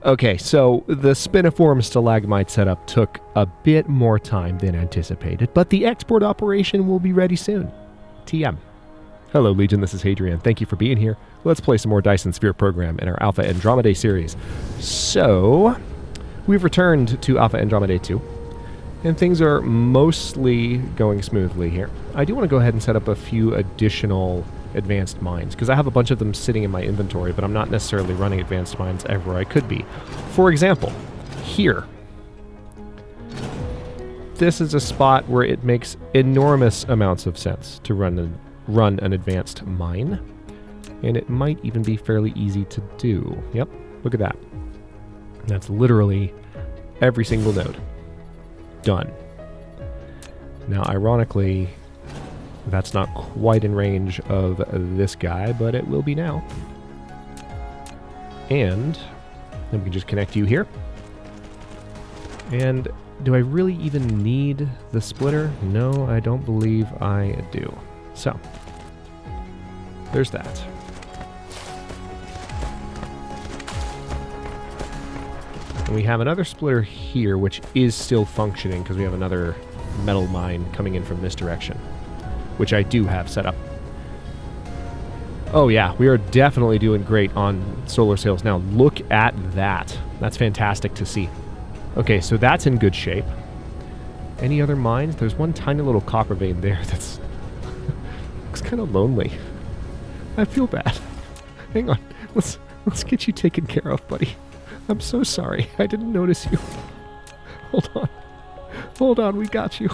Okay, so the spiniform stalagmite setup took a bit more time than anticipated, but the export operation will be ready soon. TM. Hello, Legion, this is Hadrian. Thank you for being here. Let's play some more Dyson Sphere Program in our Alpha Andromedae series. So, we've returned to Alpha Andromedae 2, and things are mostly going smoothly here. I do want to go ahead and set up a few additional advanced mines, because I have a bunch of them sitting in my inventory, but I'm not necessarily running advanced mines everywhere I could be. For example, here. This is a spot where it makes enormous amounts of sense to run an advanced mine, and it might even be fairly easy to do. Yep, look at that. That's literally every single node. Done. Now, ironically, that's not quite in range of this guy, but it will be now. And then we can just connect you here. And do I really even need the splitter? No, I don't believe I do. So, there's that. And we have another splitter here, which is still functioning because we have another metal mine coming in from this direction, which I do have set up. Oh yeah, we are definitely doing great on solar sails now. Look at that. That's fantastic to see. Okay, so that's in good shape. Any other mines? There's one tiny little copper vein there that's looks kind of lonely. I feel bad. Hang on. Let's get you taken care of, buddy. I'm so sorry. I didn't notice you. Hold on. Hold on, we got you.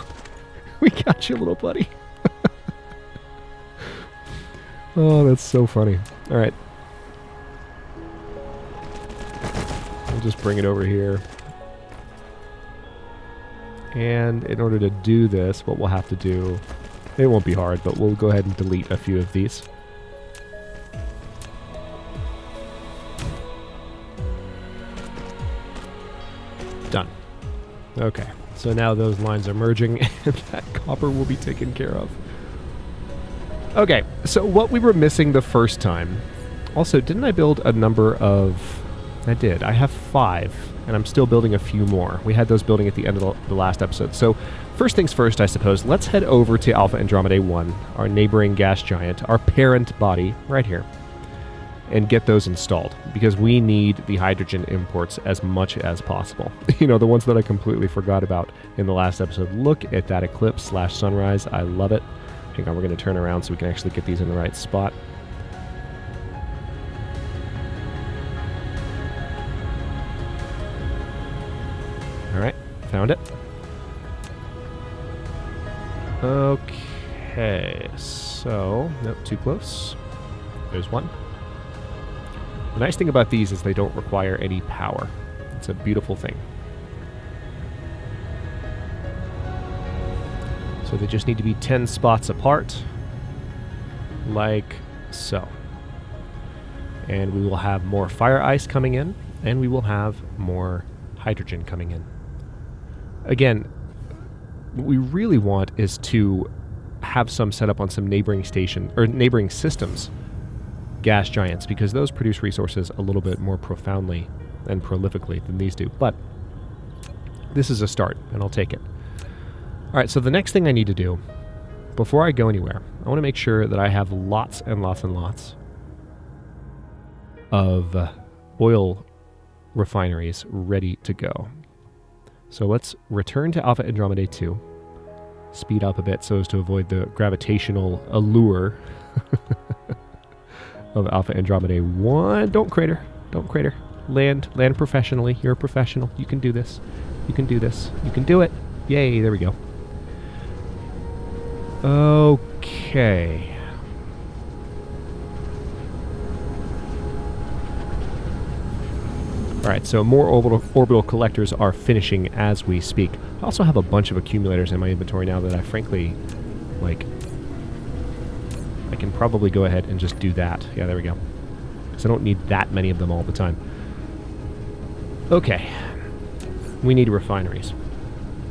We got you, little buddy. Oh, that's so funny. All right. We'll just bring it over here. And in order to do this, what we'll have to do, it won't be hard, but we'll go ahead and delete a few of these. Done. Okay, so now those lines are merging and that copper will be taken care of. Okay, so what we were missing the first time... Also, didn't I build a number of... I did. I have 5, and I'm still building a few more. We had those building at the end of the last episode. So, first things first, I suppose, let's head over to Alpha Andromedae 1, our neighboring gas giant, our parent body, right here, and get those installed, because we need the hydrogen imports as much as possible. You know, the ones that I completely forgot about in the last episode. Look at that eclipse/sunrise. I love it. Hang on, we're going to turn around so we can actually get these in the right spot. Alright, found it. Okay, so... Nope, too close. There's one. The nice thing about these is they don't require any power. It's a beautiful thing. So they just need to be 10 spots apart, like so. And we will have more fire ice coming in, and we will have more hydrogen coming in. Again, what we really want is to have some set up on some neighboring station, or neighboring systems, gas giants, because those produce resources a little bit more profoundly and prolifically than these do. But this is a start, and I'll take it. Alright, so the next thing I need to do, before I go anywhere, I want to make sure that I have lots and lots and lots of oil refineries ready to go. So let's return to Alpha Andromedae 2, speed up a bit so as to avoid the gravitational allure of Alpha Andromedae 1. Don't crater. Don't crater. Land professionally. You're a professional. You can do this. You can do this. You can do it. Yay, there we go. Okay. Alright, so more orbital collectors are finishing as we speak. I also have a bunch of accumulators in my inventory now that I frankly, like, I can probably go ahead and just do that. Yeah, there we go. Because I don't need that many of them all the time. Okay. We need refineries.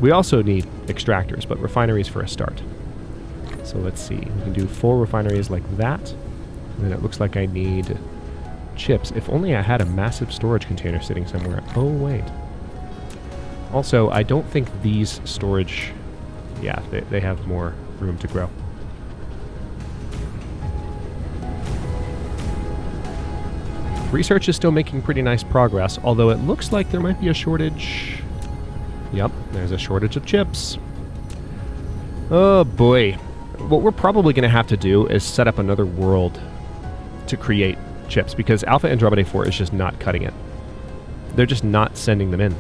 We also need extractors, but refineries for a start. So let's see. We can do 4 refineries like that. And then it looks like I need chips. If only I had a massive storage container sitting somewhere. Oh, wait. Also, I don't think these storage... Yeah, they have more room to grow. Research is still making pretty nice progress, although it looks like there might be a shortage. Yep, there's a shortage of chips. Oh boy. What we're probably going to have to do is set up another world to create chips, because Alpha Andromedae 4 is just not cutting it. They're just not sending them in.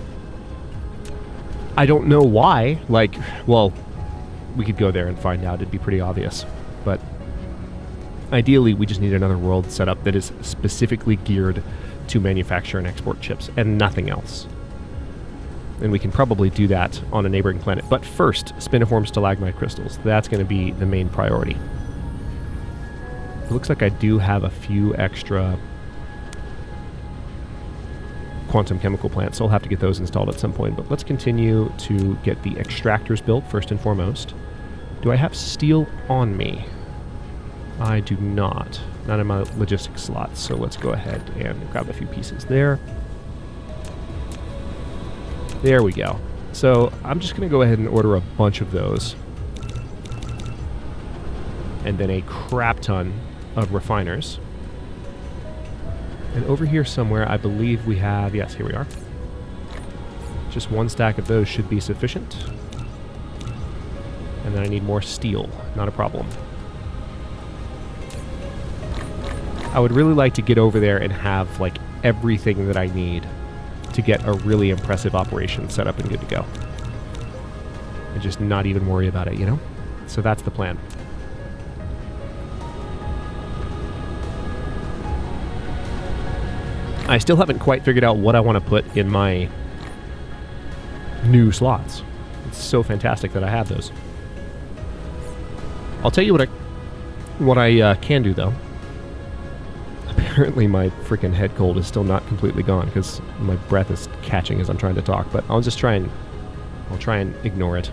I don't know why. Like, well, we could go there and find out. It'd be pretty obvious. But ideally, we just need another world set up that is specifically geared to manufacture and export chips and nothing else. And we can probably do that on a neighboring planet. But first, spiniform stalagmite crystals. That's going to be the main priority. It looks like I do have a few extra quantum chemical plants, so I'll have to get those installed at some point. But let's continue to get the extractors built first and foremost. Do I have steel on me? I do not. Not in my logistics slots, so let's go ahead and grab a few pieces there. There we go. So I'm just going to go ahead and order a bunch of those. And then a crap ton of refiners. And over here somewhere, I believe we have... Yes, here we are. Just one stack of those should be sufficient. And then I need more steel. Not a problem. I would really like to get over there and have, like, everything that I need to get a really impressive operation set up and good to go. And just not even worry about it, you know? So that's the plan. I still haven't quite figured out what I want to put in my new slots. It's so fantastic that I have those. I'll tell you what I can do, though. Apparently my freaking head cold is still not completely gone because my breath is catching as I'm trying to talk, but I'll try and ignore it.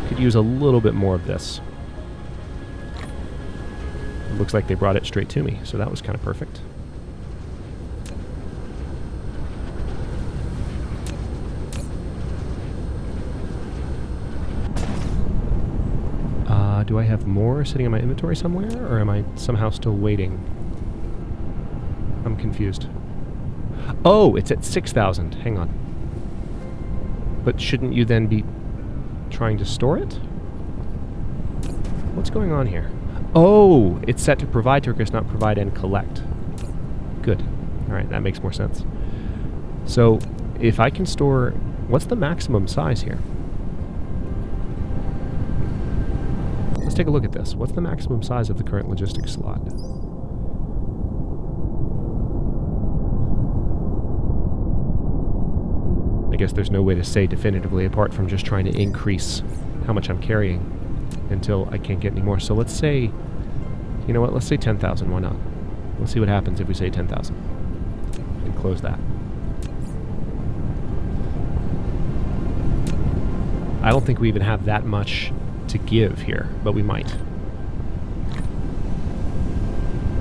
Could use a little bit more of this. It looks like they brought it straight to me, so that was kind of perfect. Do I have more sitting in my inventory somewhere, or am I somehow still waiting? I'm confused. Oh, it's at 6,000. Hang on. But shouldn't you then be trying to store it? What's going on here? Oh, it's set to provide Turkish, not provide and collect. Good. All right, that makes more sense. So, if I can store... What's the maximum size here? Let's take a look at this. What's the maximum size of the current logistics slot? I guess there's no way to say definitively apart from just trying to increase how much I'm carrying until I can't get any more. So let's say, you know what, let's say 10,000. Why not? Let's see what happens if we say 10,000. And close that. I don't think we even have that much to give here, but we might.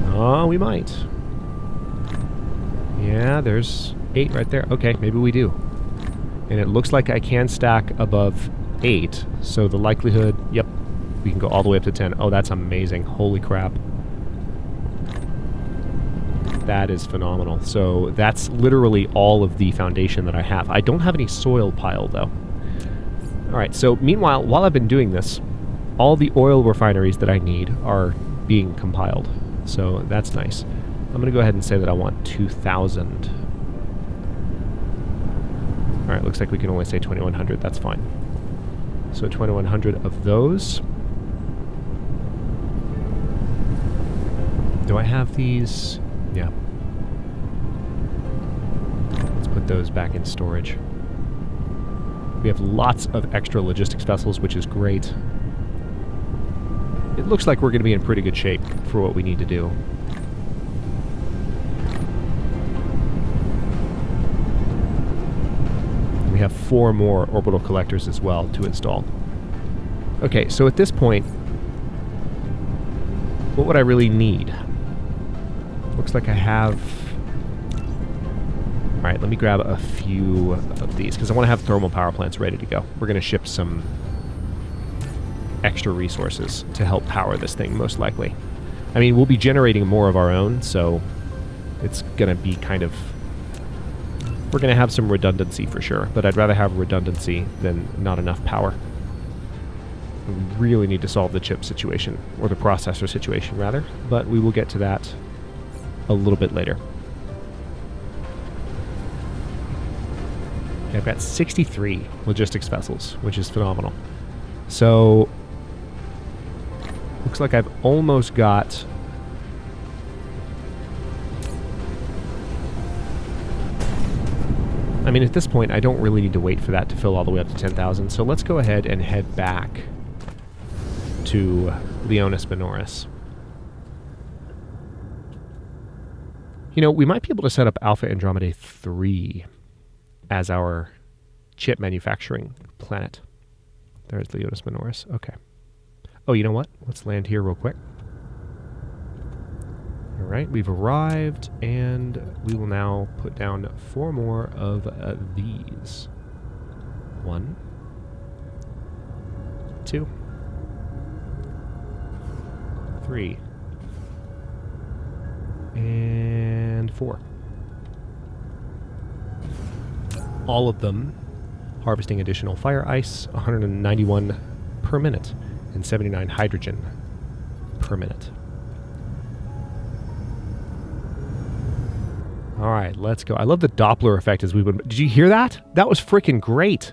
Oh, we might. Yeah, there's 8 right there. Okay, maybe we do. And it looks like I can stack above 8, so the likelihood, yep, we can go all the way up to 10. Oh, that's amazing. Holy crap. That is phenomenal. So that's literally all of the foundation that I have. I don't have any soil pile, though. Alright, so meanwhile, while I've been doing this, all the oil refineries that I need are being compiled. So that's nice. I'm going to go ahead and say that I want 2,000. Alright, looks like we can only say 2,100. That's fine. So 2,100 of those. Do I have these? Yeah. Let's put those back in storage. We have lots of extra logistics vessels, which is great. It looks like we're going to be in pretty good shape for what we need to do. We have 4 more orbital collectors as well to install. Okay, so at this point, what would I really need? Looks like I have... Alright, let me grab a few of these, because I want to have thermal power plants ready to go. We're going to ship some extra resources to help power this thing, most likely. I mean, we'll be generating more of our own, so it's going to be kind of... We're going to have some redundancy for sure, but I'd rather have redundancy than not enough power. We really need to solve the chip situation, or the processor situation, rather, but we will get to that a little bit later. Okay, I've got 63 logistics vessels, which is phenomenal. So, looks like I've almost got... I mean, at this point, I don't really need to wait for that to fill all the way up to 10,000, so let's go ahead and head back to Leonis Minoris. You know, we might be able to set up Alpha Andromedae 3 as our chip manufacturing planet. There's Leonis Minoris. Okay. Oh, you know what? Let's land here real quick. All right, we've arrived, and we will now put down 4 more of these. 1, 2, 3, and 4. All of them harvesting additional fire ice, 191 per minute, and 79 hydrogen per minute. All right, let's go. I love the Doppler effect as we would... Did you hear that? That was freaking great.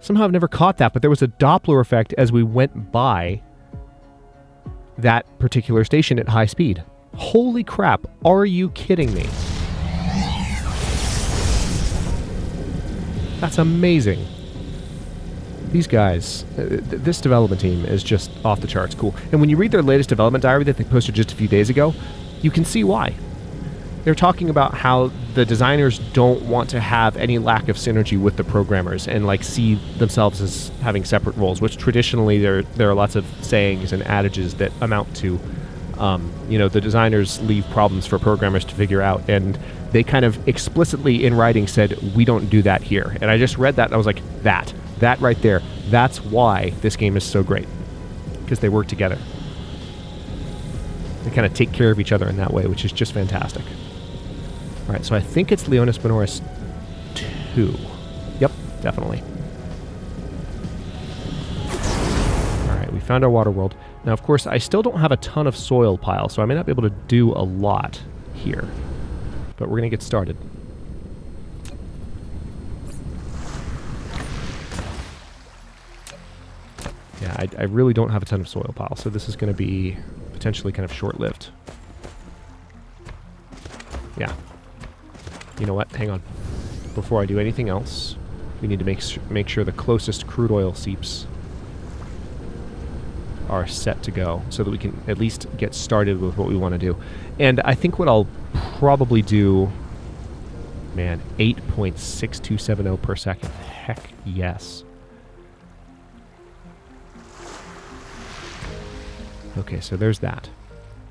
Somehow I've never caught that, but there was a Doppler effect as we went by that particular station at high speed. Holy crap, are you kidding me? That's amazing. These guys, this development team is just off the charts cool. And when you read their latest development diary that they posted just a few days ago, you can see why. They're talking about how the designers don't want to have any lack of synergy with the programmers and like see themselves as having separate roles, which traditionally there are lots of sayings and adages that amount to, you know, the designers leave problems for programmers to figure out, and they kind of explicitly in writing said, we don't do that here. And I just read that and I was like, that right there, that's why this game is so great, because they work together. They kind of take care of each other in that way, which is just fantastic. All right, so I think it's Leonis Minoris 2. Yep, definitely. All right, we found our water world. Now, of course, I still don't have a ton of soil pile, so I may not be able to do a lot here. But we're going to get started. Yeah, I really don't have a ton of soil pile, so this is going to be potentially kind of short-lived. Yeah. You know what? Hang on. Before I do anything else, we need to make sure the closest crude oil seeps are set to go so that we can at least get started with what we want to do. And I think what I'll probably do... Man, 8.6270 per second. Heck yes. Okay, so there's that.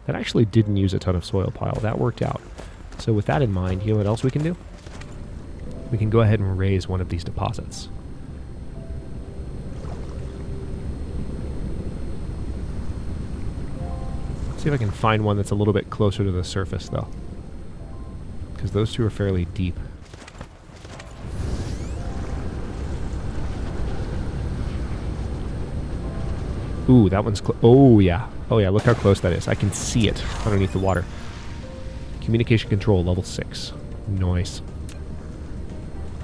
That actually didn't use a ton of soil pile. That worked out. So with that in mind, you know what else we can do? We can go ahead and raise one of these deposits. See if I can find one that's a little bit closer to the surface, though. Because those two are fairly deep. Ooh, that one's close. Oh, yeah. Oh, yeah, look how close that is. I can see it underneath the water. Communication control, level 6. Nice.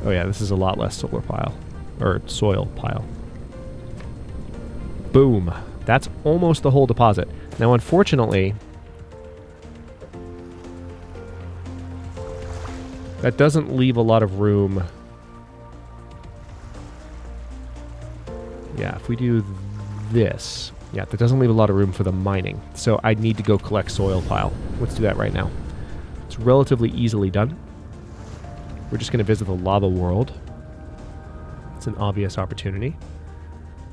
Oh, yeah, this is a lot less solar pile. Or soil pile. Boom. That's almost the whole deposit. Now, unfortunately, that doesn't leave a lot of room. Yeah, if we do this, yeah, that doesn't leave a lot of room for the mining. So I need to go collect soil pile. Let's do that right now. It's relatively easily done. We're just going to visit the lava world. It's an obvious opportunity.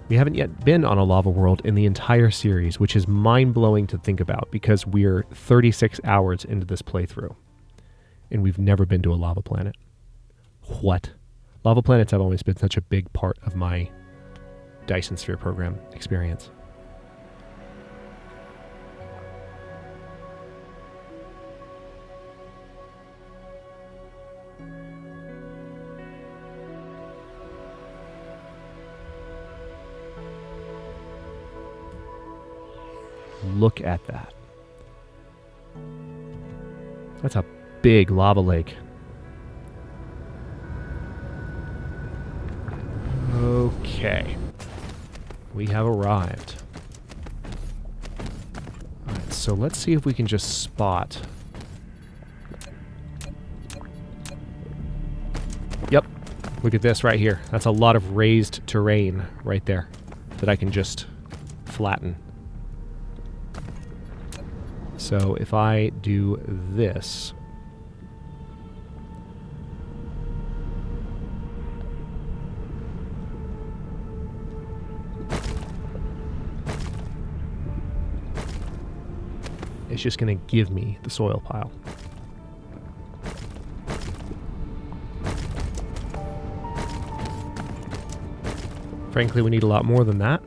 We haven't yet been on a lava world in the entire series, which is mind-blowing to think about because we're 36 hours into this playthrough, and we've never been to a lava planet. What? Lava planets have always been such a big part of my Dyson Sphere Program experience. Look at that. That's a big lava lake. Okay. We have arrived. Alright, so let's see if we can just spot. Yep. Look at this right here. That's a lot of raised terrain right there that I can just flatten. So if I do this, it's just going to give me the soil pile. Frankly, we need a lot more than that.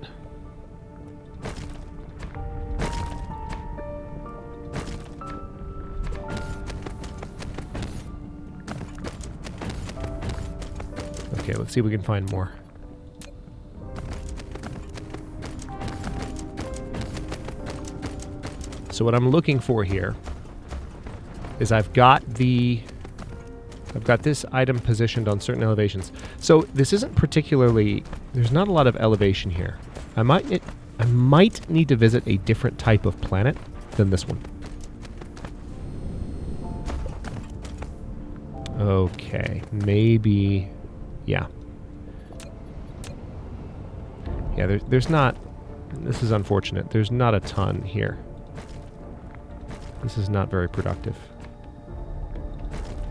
Okay, let's see if we can find more. So what I'm looking for here is I've got this item positioned on certain elevations. So this isn't particularly, there's not a lot of elevation here. I might need to visit a different type of planet than this one. Okay, maybe, yeah. Yeah, there's not, this is unfortunate, there's not a ton here. This is not very productive.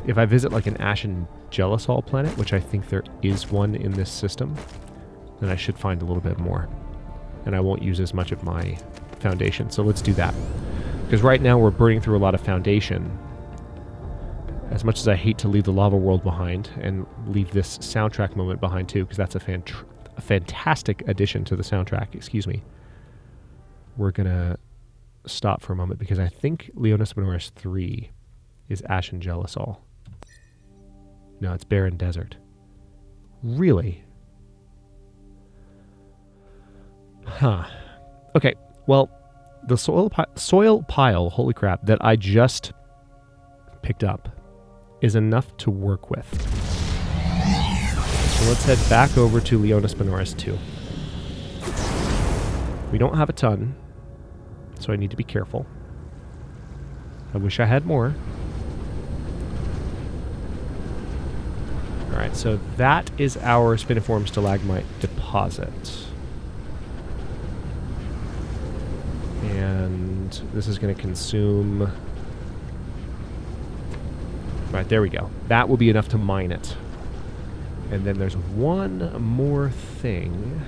If I visit like an Ashen Gelisol planet, which I think there is one in this system, then I should find a little bit more. And I won't use as much of my foundation. So let's do that. Because right now we're burning through a lot of foundation. As much as I hate to leave the lava world behind and leave this soundtrack moment behind too, because that's a fantastic addition to the soundtrack, excuse me. We're going to stop for a moment because I think Leonis Minoris 3 is Ashen Gelisol. No, it's Barren Desert. Really? Huh. Okay, well, the soil pile, holy crap, that I just picked up is enough to work with. So let's head back over to Leonis Minoris 2. We don't have a ton, so I need to be careful. I wish I had more. Alright, so that is our spiniform stalagmite deposit. And this is going to consume... Right, there we go. That will be enough to mine it. And then there's one more thing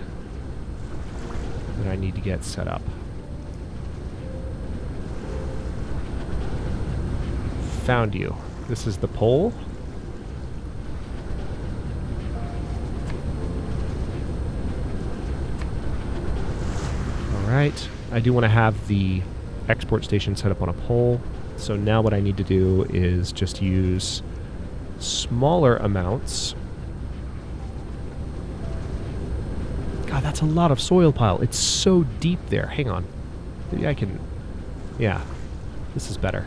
that I need to get set up. Found you. This is the pole. Alright. I do want to have the export station set up on a pole. So now what I need to do is just use smaller amounts. God, that's a lot of soil pile. It's so deep there. Hang on. Maybe I can... Yeah. This is better.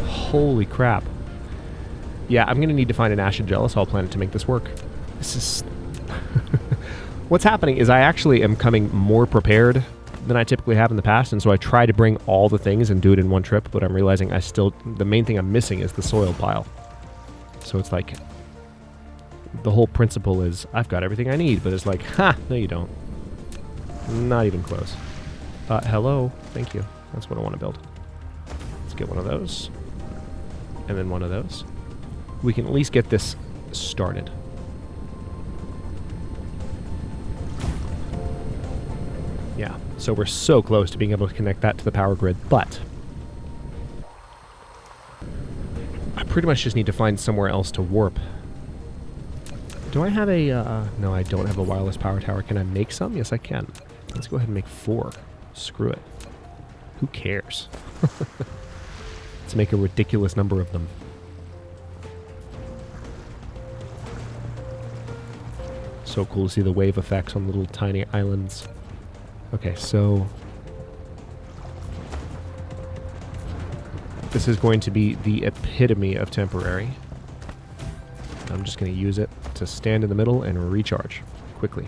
Holy crap. Yeah, I'm going to need to find an Ashen Gelisol planet to make this work. This is... What's happening is I actually am coming more prepared than I typically have in the past, and so I try to bring all the things and do it in one trip, but I'm realizing the main thing I'm missing is the soil pile. So it's like, the whole principle is, I've got everything I need, but it's like, ha, no you don't. Not even close. Hello, thank you. That's what I want to build. Let's get one of those. And then one of those. We can at least get this started. Yeah, so we're so close to being able to connect that to the power grid, but I pretty much just need to find somewhere else to warp. Do I have a, no, I don't have a wireless power tower. Can I make some? Yes, I can. Let's go ahead and make 4. Screw it. Who cares? Let's make a ridiculous number of them. So cool to see the wave effects on little tiny islands. Okay, so this is going to be the epitome of temporary. I'm just going to use it to stand in the middle and recharge quickly.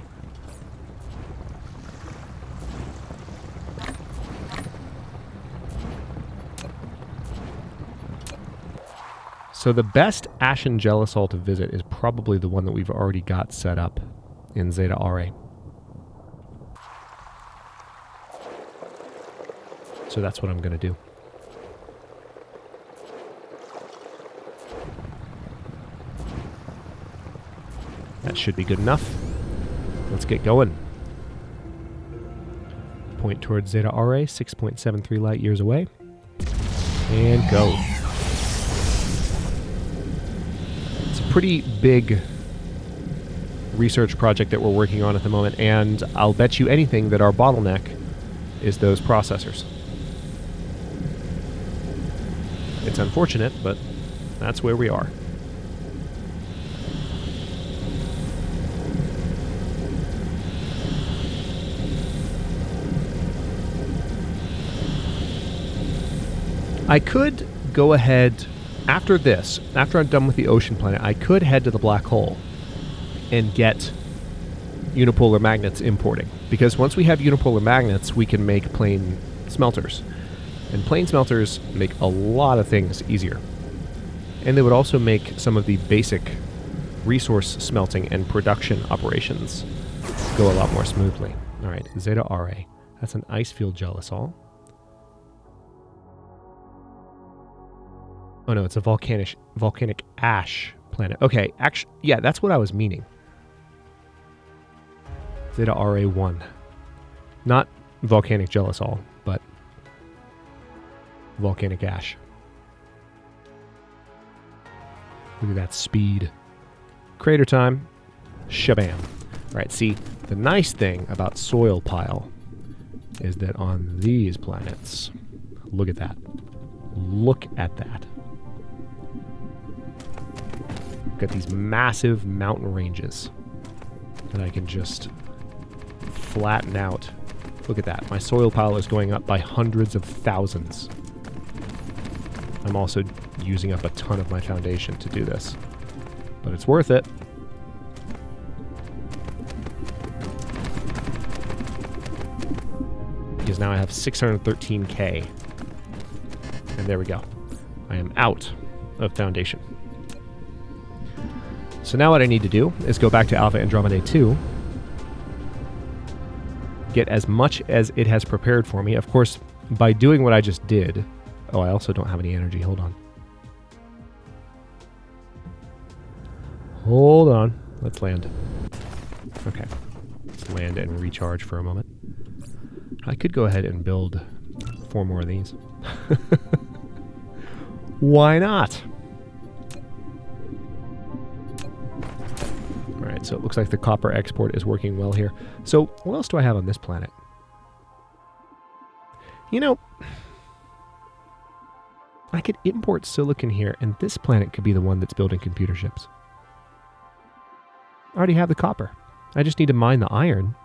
So the best Ashen Gelisol to visit is probably the one that we've already got set up in Zeta Aurae. So that's what I'm going to do. That should be good enough. Let's get going. Point towards Zeta Aurae, 6.73 light years away. And go. It's a pretty big research project that we're working on at the moment, and I'll bet you anything that our bottleneck is those processors. It's unfortunate, but that's where we are. I could go ahead, after this, after I'm done with the ocean planet, I could head to the black hole and get unipolar magnets importing. Because once we have unipolar magnets, we can make plane smelters. And plane smelters make a lot of things easier. And they would also make some of the basic resource smelting and production operations go a lot more smoothly. Alright, Zeta Aurae. That's an ice field gelisol. Oh no, it's a volcanic ash planet. Okay, actually, yeah, that's what I was meaning. Zeta Aurae 1. Not volcanic gelisol, but volcanic ash. Look at that speed. Crater time. Shabam. Alright, see, the nice thing about soil pile is that on these planets, look at that. Look at that. Got these massive mountain ranges that I can just flatten out. Look at that. My soil pile is going up by hundreds of thousands. I'm also using up a ton of my foundation to do this, but it's worth it. Because now I have 613k. And there we go. I am out of foundation. So now what I need to do is go back to Alpha Andromedae 2, get as much as it has prepared for me. Of course, by doing what I just did... Oh, I also don't have any energy. Hold on. Hold on. Let's land. Okay. Let's land and recharge for a moment. I could go ahead and build 4 more of these. Why not? Alright, so it looks like the copper export is working well here. So, what else do I have on this planet? You know, I could import silicon here, and this planet could be the one that's building computer chips. I already have the copper. I just need to mine the iron.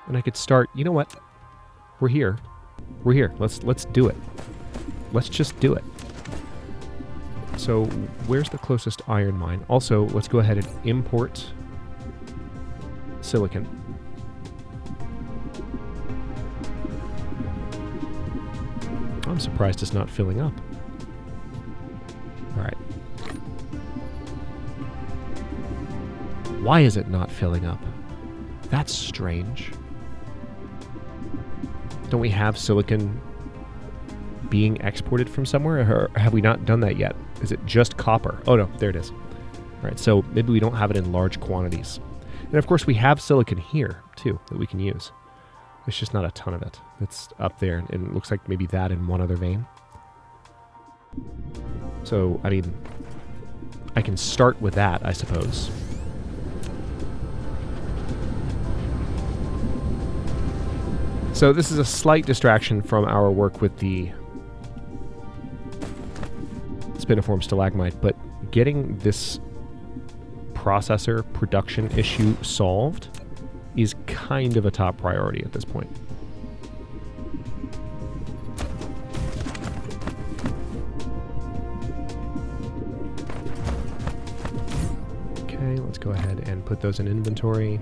And I could start, you know what? We're here. We're here. Let's do it. Let's just do it. So, where's the closest iron mine? Also, let's go ahead and import silicon. surprised it's not filling up. All right. Why is it not filling up? That's strange. Don't we have silicon being exported from somewhere, or have we not done that yet? Is it just copper? Oh no, there it is. All right, so maybe we don't have it in large quantities. And of course we have silicon here too that we can use. There's just not a ton of it. It's up there, and it looks like maybe that in one other vein. So, I mean, I can start with that, I suppose. So this is a slight distraction from our work with the spiniform stalagmite, but getting this processor production issue solved is kind of a top priority at this point. Okay, let's go ahead and put those in inventory.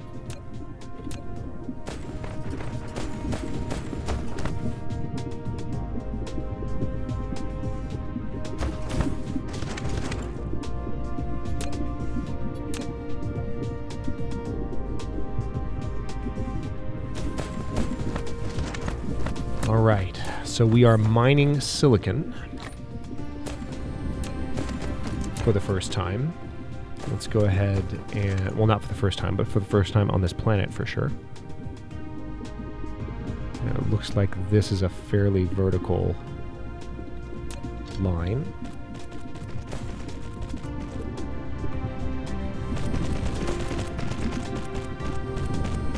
Alright, so we are mining silicon for the first time. Let's go ahead and, well, not for the first time, but for the first time on this planet for sure. Now, it looks like this is a fairly vertical line.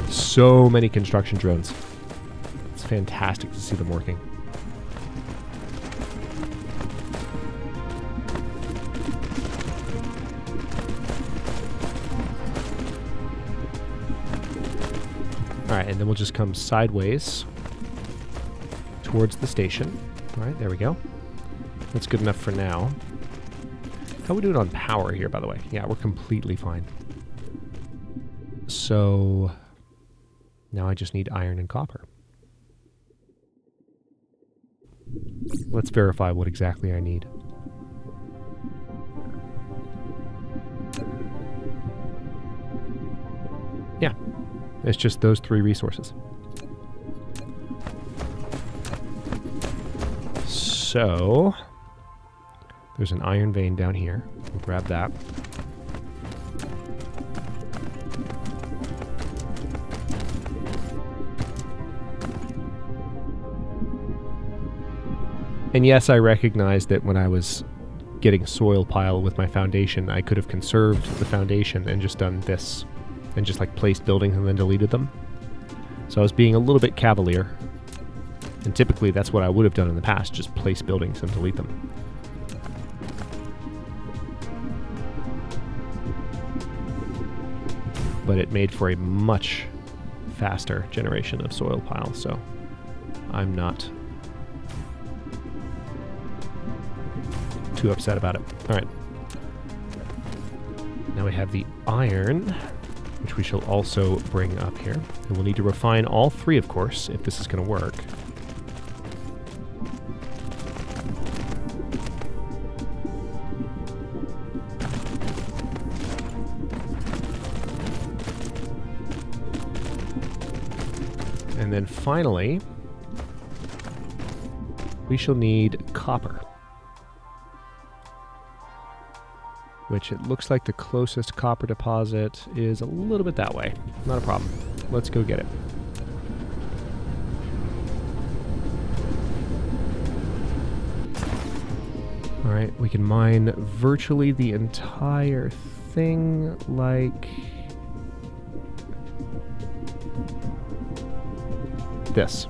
So many construction drones. Fantastic to see them working. Alright, and then we'll just come sideways towards the station. Alright, there we go. That's good enough for now. How are we doing on power here, by the way? Yeah, we're completely fine. So now I just need iron and copper. Let's verify what exactly I need. Yeah, it's just those three resources. So, there's an iron vein down here. We'll grab that. And yes, I recognize that when I was getting soil pile with my foundation, I could have conserved the foundation and just done this, and just like placed buildings and then deleted them. So I was being a little bit cavalier, and typically that's what I would have done in the past, just place buildings and delete them. But it made for a much faster generation of soil pile, so I'm not too upset about it. Alright. Now we have the iron, which we shall also bring up here. And we'll need to refine all three, of course, if this is going to work. And then finally, we shall need copper. Which it looks like the closest copper deposit is a little bit that way. Not a problem. Let's go get it. Alright, we can mine virtually the entire thing like this.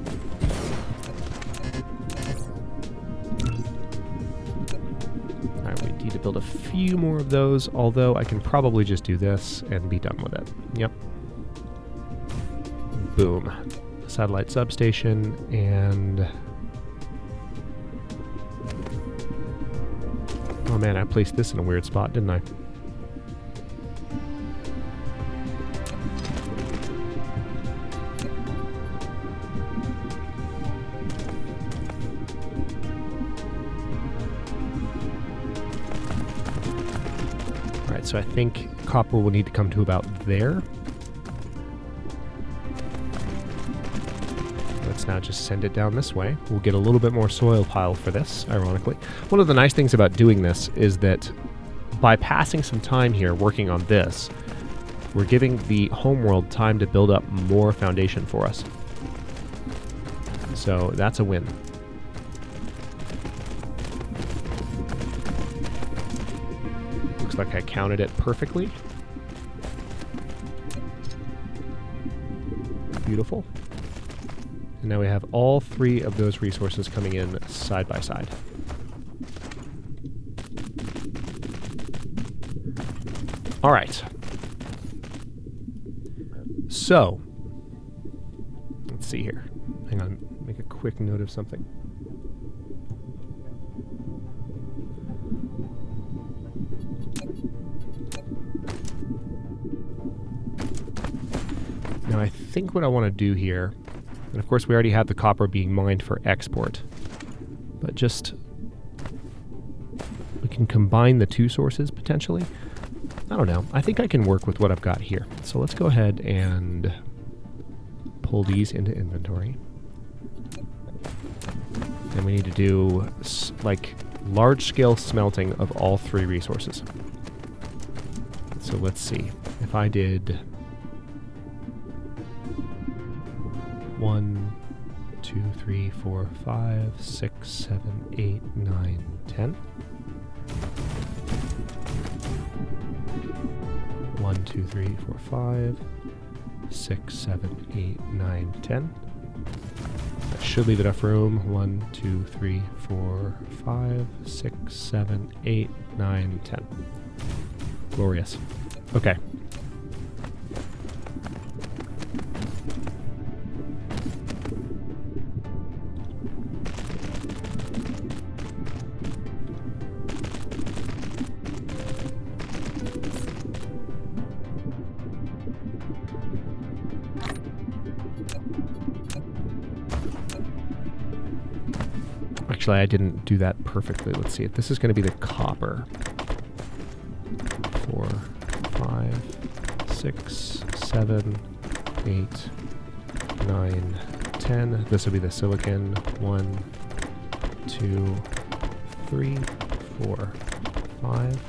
Need to build a few more of those, although I can probably just do this and be done with it. Yep. Boom. Satellite substation, and oh man, I placed this in a weird spot, didn't I? Alright, so I think copper will need to come to about there. Let's now just send it down this way. We'll get a little bit more soil pile for this, ironically. One of the nice things about doing this is that by passing some time here working on this, we're giving the homeworld time to build up more foundation for us. So that's a win. Looks like I counted it perfectly. Beautiful. And now we have all three of those resources coming in side by side. All right. So, let's see here. Hang on, make a quick note of something. Now I think what I want to do here, and of course we already have the copper being mined for export, but just we can combine the two sources potentially. I don't know. I think I can work with what I've got here. So let's go ahead and pull these into inventory. And we need to do like large-scale smelting of all three resources. So let's see. If I did 1, 2, 3, 4, 5, 6, 7, 8, 9, 10. 1, 2, 3, 4, 5, 6, 7, 8, 9, 10. That should leave enough room. 1, 2, 3, 4, 5, 6, 7, 8, 9, 10. Glorious. Okay. Actually, I didn't do that perfectly. Let's see. This is going to be the copper. 4, 5, 6, 7, 8, 9, 10. This will be the silicon. 1, 2, 3, 4, 5,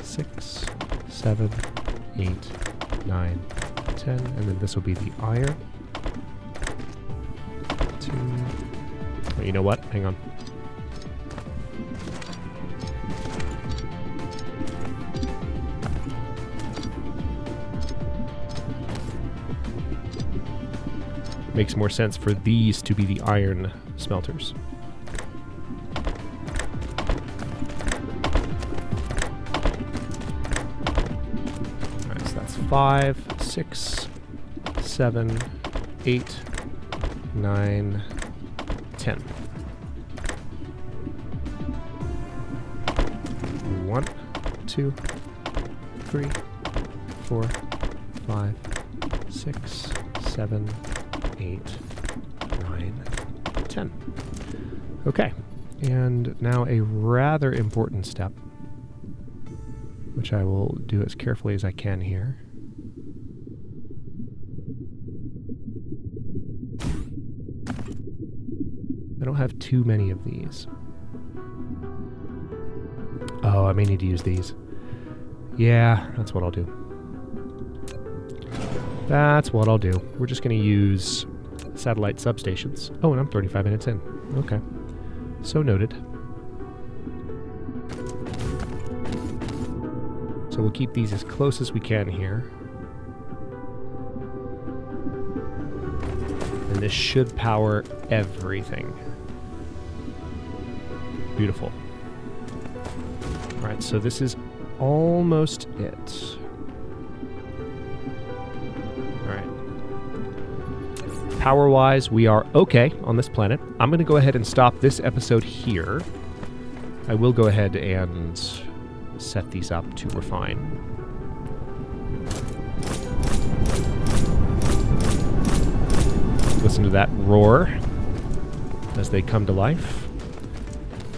6, 7, 8, 9, 10. And then this will be the iron. 2. Oh, you know what? Hang on. Makes more sense for these to be the iron smelters. Alright, so that's 5, 6, 7, 8, 9, 10. 1, 2, 3, 4, 5, 6, 7, 8, 9, 10. Okay, and now a rather important step, which I will do as carefully as I can here. I don't have too many of these. Oh, I may need to use these. Yeah, that's what I'll do. That's what I'll do. We're just going to use satellite substations. Oh, and I'm 35 minutes in. Okay. So noted. So we'll keep these as close as we can here. And this should power everything. Beautiful. Alright, so this is almost it. Power-wise, we are okay on this planet. I'm going to go ahead and stop this episode here. I will go ahead and set these up to refine. Listen to that roar as they come to life.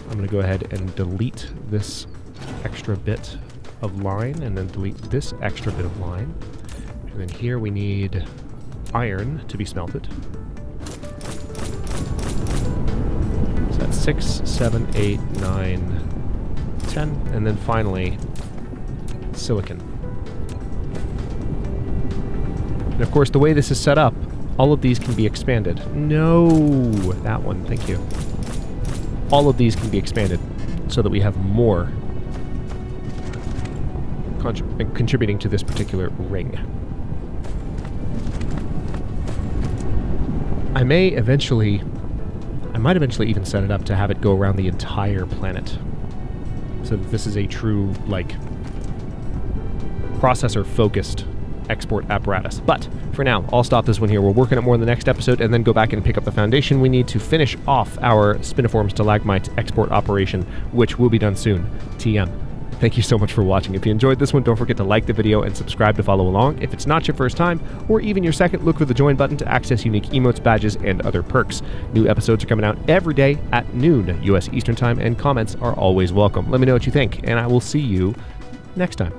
I'm going to go ahead and delete this extra bit of line, and then delete this extra bit of line. And then here we need iron to be smelted. So that's 6, 7, 8, 9, 10, and then finally silicon. And of course, the way this is set up, all of these can be expanded. No, that one, thank you. All of these can be expanded so that we have more contributing to this particular ring. I might eventually even set it up to have it go around the entire planet. So that this is a true, like, processor-focused export apparatus. But for now, I'll stop this one here. We'll work on it more in the next episode and then go back and pick up the foundation we need to finish off our spiniform stalagmite export operation, which will be done soon. TM. Thank you so much for watching. If you enjoyed this one, don't forget to like the video and subscribe to follow along. If it's not your first time, or even your second, look for the join button to access unique emotes, badges, and other perks. New episodes are coming out every day at noon, US Eastern Time, and comments are always welcome. Let me know what you think, and I will see you next time.